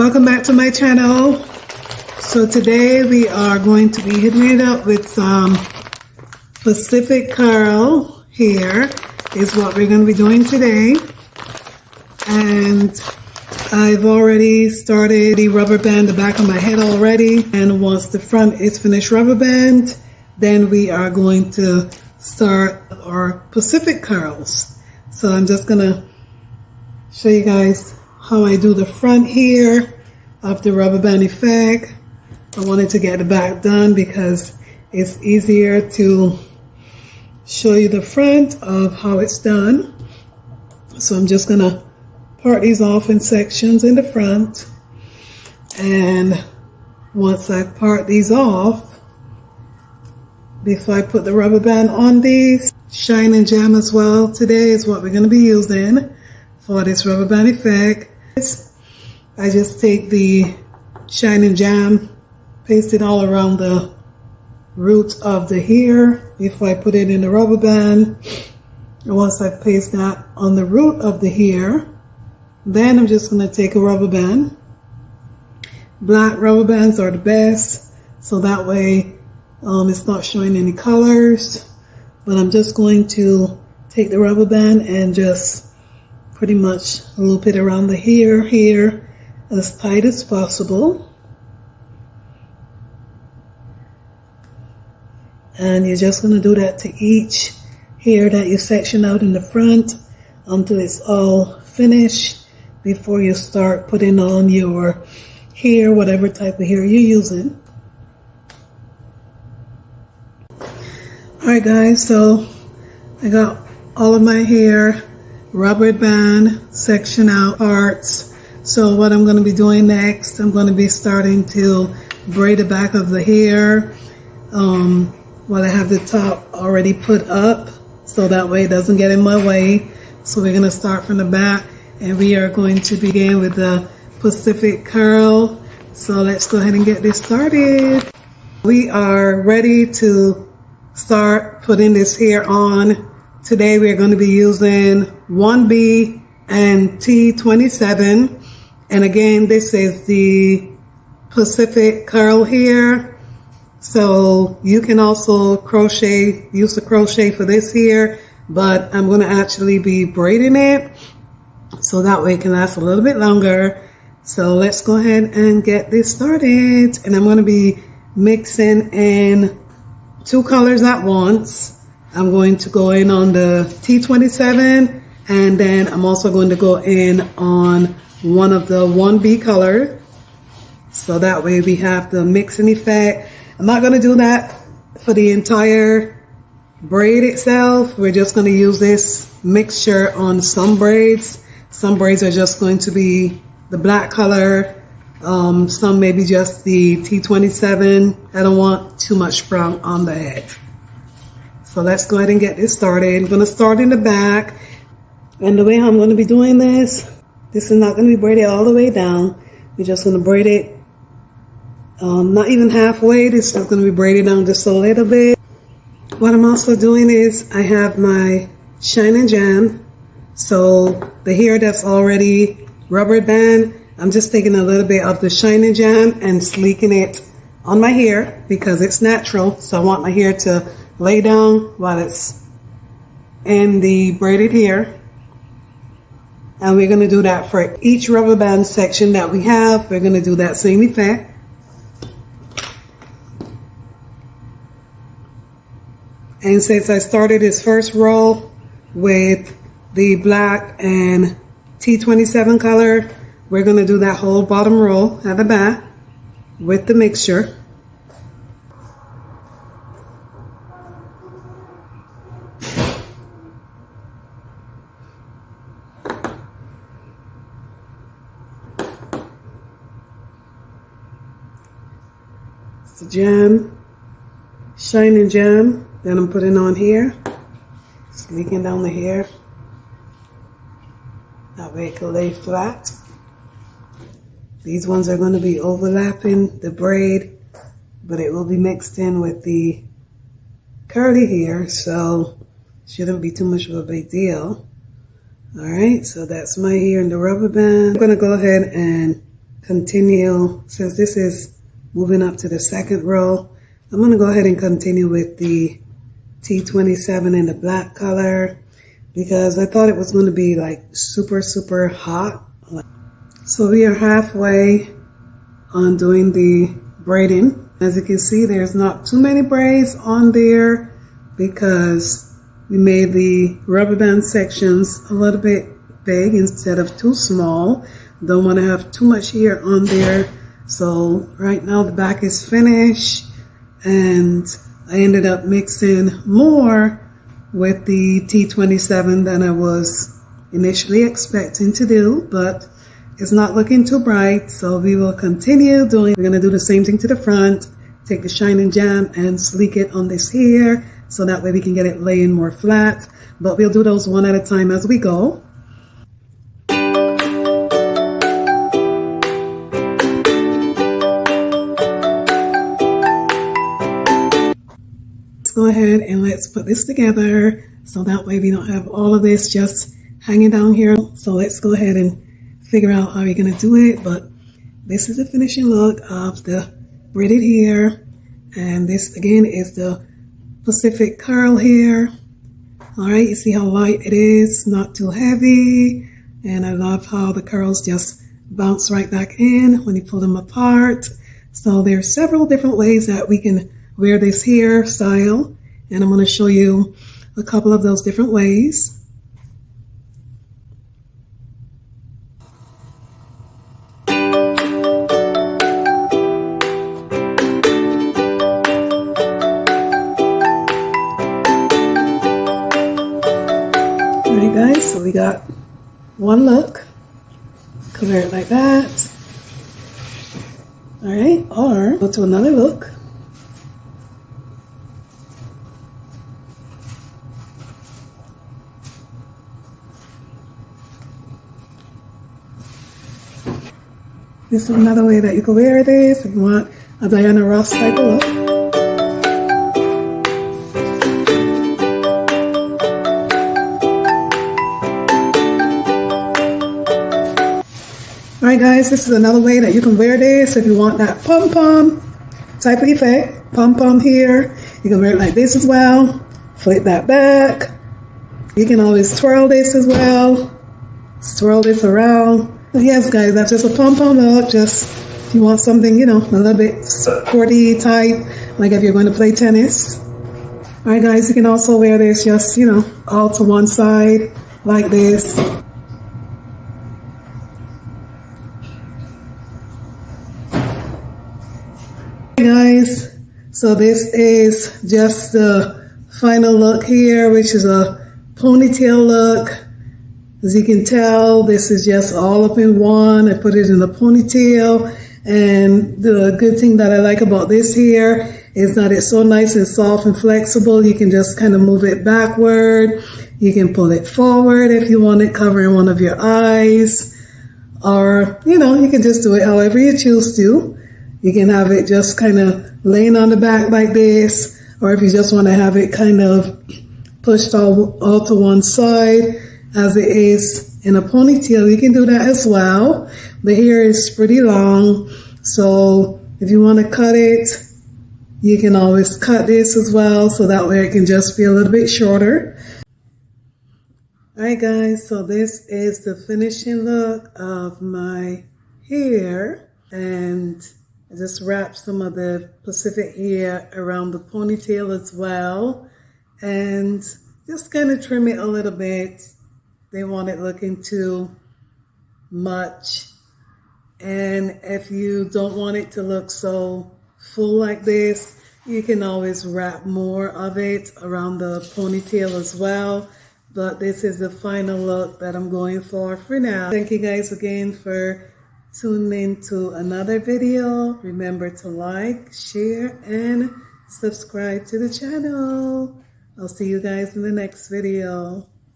Welcome back to my channel. So today we are going to be hitting it up with some Pacific Curl here is what we're going to be doing today. And I've already started the rubber band the back of my head already. And once the front is finished rubber band, then we are going to start our Pacific curls. So I'm just going to show you guys how I do the front here of the rubber band effect. I wanted to get the back done because it's easier to show you the front of how it's done. So I'm just gonna part these off in sections in the front, and once I part these off, before I put the rubber band on these, Shine and Jam as well today is what we're going to be using for this rubber band effect. I just take the Shine and Jam, paste it all around the roots of the hair before I put it in the rubber band. And once I paste that on the root of the hair, then I'm just going to take a rubber band. Black rubber bands are the best, so that way it's not showing any colors. But I'm just going to take the rubber band and just pretty much loop it around the hair here as tight as possible. And you're just going to do that to each hair that you section out in the front until it's all finished before you start putting on your hair, whatever type of hair you're using. Alright guys, so I got all of my hair rubber band section out parts. So what I'm going to be doing next, I'm going to be starting to braid the back of the hair while I have the top already put up, so that way it doesn't get in my way. So we're going to start from the back, and we are going to begin with the Pacific Curl. So let's go ahead and get this started. We are ready to start putting this hair on. Today we're going to be using 1B and T27. And again, this is the Pacific Curl hair. So you can also crochet, use the crochet for this here, but I'm going to actually be braiding it so that way it can last a little bit longer. So let's go ahead and get this started. And I'm going to be mixing in two colors at once. I'm going to go in on the T27, and then I'm also going to go in on one of the 1B color. So that way we have the mixing effect. I'm not going to do that for the entire braid itself. We're just going to use this mixture on some braids. Some braids are just going to be the black color. Some maybe just the T27. I don't want too much sprung on the head. So let's go ahead and get this started. I'm going to start in the back. And the way I'm going to be doing this is not going to be braided all the way down. We're just going to braid it not even halfway. This is going to be braided down just a little bit. What I'm also doing is I have my Shine and Jam. So the hair that's already rubber band, I'm just taking a little bit of the Shine and Jam and sleeking it on my hair because it's natural. So I want my hair to lay down while it's in the braided hair. And we're going to do that for each rubber band section that we have. We're going to do that same effect. And since I started this first row with the black and T27 color, we're going to do that whole bottom row at the back with the mixture. It's the Jam, Shine and Jam. Then I'm putting on here, sleeking down the hair. That way it can lay flat. These ones are going to be overlapping the braid, but it will be mixed in with the curly hair, so shouldn't be too much of a big deal. All right, so that's my hair in the rubber band. I'm going to go ahead and continue, since this is moving up to the second row, I'm going to go ahead and continue with the T27 in the black color because I thought it was going to be like super, super hot. So we are halfway on doing the braiding. As you can see, there's not too many braids on there because we made the rubber band sections a little bit big instead of too small. Don't want to have too much hair on there. So right now the back is finished, and I ended up mixing more with the T27 than I was initially expecting to do, but it's not looking too bright, so we will continue doing. We're going to do the same thing to the front, take the Shining Jam and sleek it on this here, so that way we can get it laying more flat, but we'll do those one at a time as we go. Let's go ahead and let's put this together so that way we don't have all of this just hanging down here. So let's go ahead and figure out how we're going to do it, but this is the finishing look of the braided hair, and this again is the Pacific curl hair. All right, you see how light it is, not too heavy, and I love how the curls just bounce right back in when you pull them apart. So there's several different ways that we can wear this hairstyle, and I'm going to show you a couple of those different ways. Alright guys, so we got one look. Could wear it like that. Alright, or go to another look. This is another way that you can wear this if you want a Diana Ross type of look. Alright guys, this is another way that you can wear this if you want that pom-pom type of effect. Pom-pom here. You can wear it like this as well. Flip that back. You can always twirl this as well. Swirl this around. But yes guys, that's just a pom-pom look. Just if you want something, you know, a little bit sporty type, like if you're going to play tennis. Alright guys, you can also wear this just, you know, all to one side like this. Guys, so this is just the final look here, which is a ponytail look. As you can tell, this is just all up in one. I put it in a ponytail, and the good thing that I like about this here is that it's so nice and soft and flexible. You can just kind of move it backward. You can pull it forward if you want it covering one of your eyes, or you know, you can just do it however you choose to. You can have it just kind of laying on the back like this, or if you just want to have it kind of pushed all to one side as it is in a ponytail, you can do that as well. The hair is pretty long, so if you want to cut it, you can always cut this as well, so that way it can just be a little bit shorter. Alright guys, so this is the finishing look of my hair, and I just wrapped some of the Pacific hair around the ponytail as well, and just kind of trim it a little bit. They want it looking too much, and if you don't want it to look so full like this, you can always wrap more of it around the ponytail as well. But this is the final look that I'm going for now. Thank you guys again for tuning in to another video. Remember to like, share, and subscribe to the channel. I'll see you guys in the next video.